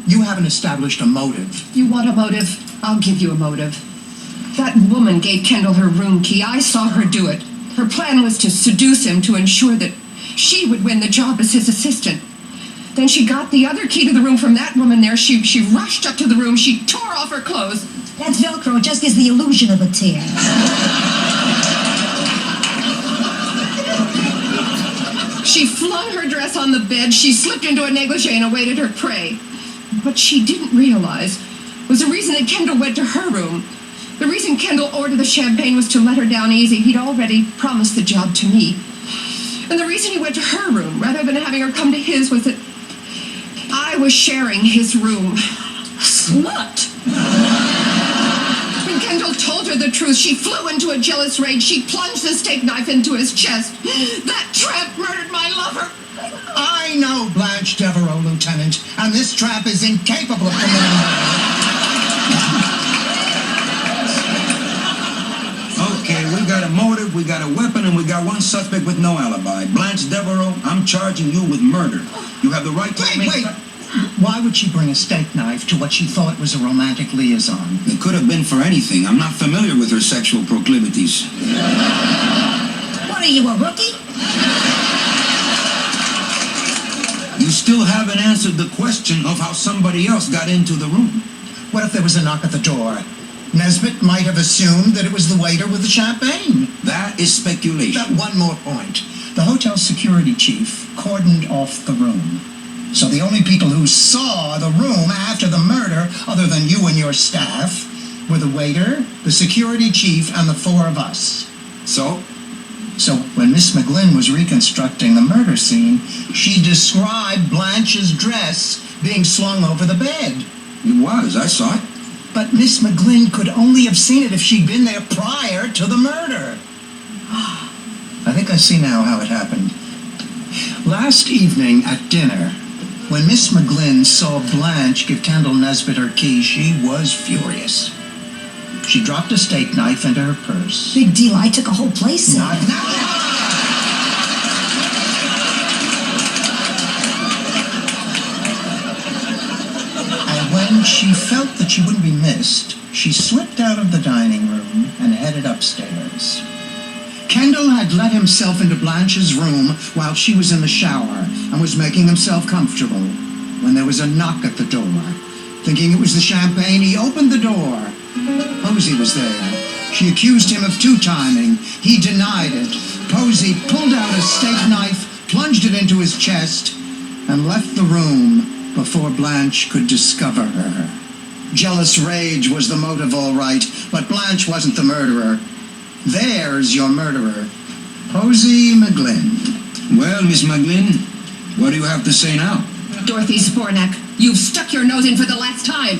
You haven't established a motive. You want a motive? I'll give you a motive. That woman gave Kendall her room key. I saw her do it. Her plan was to seduce him to ensure that she would win the job as his assistant. Then she got the other key to the room from that woman there. She rushed up to the room. She tore off her clothes. That's Velcro. It just gives the illusion of a tear. She flung her dress on the bed. She slipped into a negligee and awaited her prey. What she didn't realize was the reason that Kendall went to her room. The reason Kendall ordered the champagne was to let her down easy. He'd already promised the job to me. And the reason he went to her room, rather than having her come to his, was that I was sharing his room. Slut! When Kendall told her the truth, she flew into a jealous rage. She plunged the steak knife into his chest. That tramp murdered my lover. I know Blanche Devereaux, Lieutenant, and this trap is incapable of committing murder. Okay, we got a motive, we got a weapon, and we got one suspect with no alibi. Blanche Devereaux, I'm charging you with murder. You have the right to... Wait. Why would she bring a steak knife to what she thought was a romantic liaison? It could have been for anything. I'm not familiar with her sexual proclivities. What are you, a rookie? You still haven't answered the question of how somebody else got into the room. What if there was a knock at the door? Nesbitt might have assumed that it was the waiter with the champagne. That is speculation. One more point. The hotel security chief cordoned off the room. So the only people who saw the room after the murder, other than you and your staff, were the waiter, the security chief, and the four of us. So When Miss McGlynn was reconstructing the murder scene, she described Blanche's dress being slung over the bed. It was. I saw it. But Miss McGlynn could only have seen it if she'd been there prior to the murder. I think I see now how it happened. Last evening at dinner, when Miss McGlynn saw Blanche give Kendall Nesbitt her key, she was furious. She dropped a steak knife into her purse. Big deal. I took a whole place. Not now. And when she felt that she wouldn't be missed, she slipped out of the dining room and headed upstairs. Kendall had let himself into Blanche's room while she was in the shower and was making himself comfortable when there was a knock at the door. Thinking it was the champagne, he opened the door. Posey was there. She accused him of two-timing. He denied it. Posey pulled out a steak knife, plunged it into his chest, and left the room before Blanche could discover her. Jealous rage was the motive, all right, but Blanche wasn't the murderer. There's your murderer, Posey McGlynn. Well, Miss McGlynn, what do you have to say now? Dorothy Spornak, you've stuck your nose in for the last time.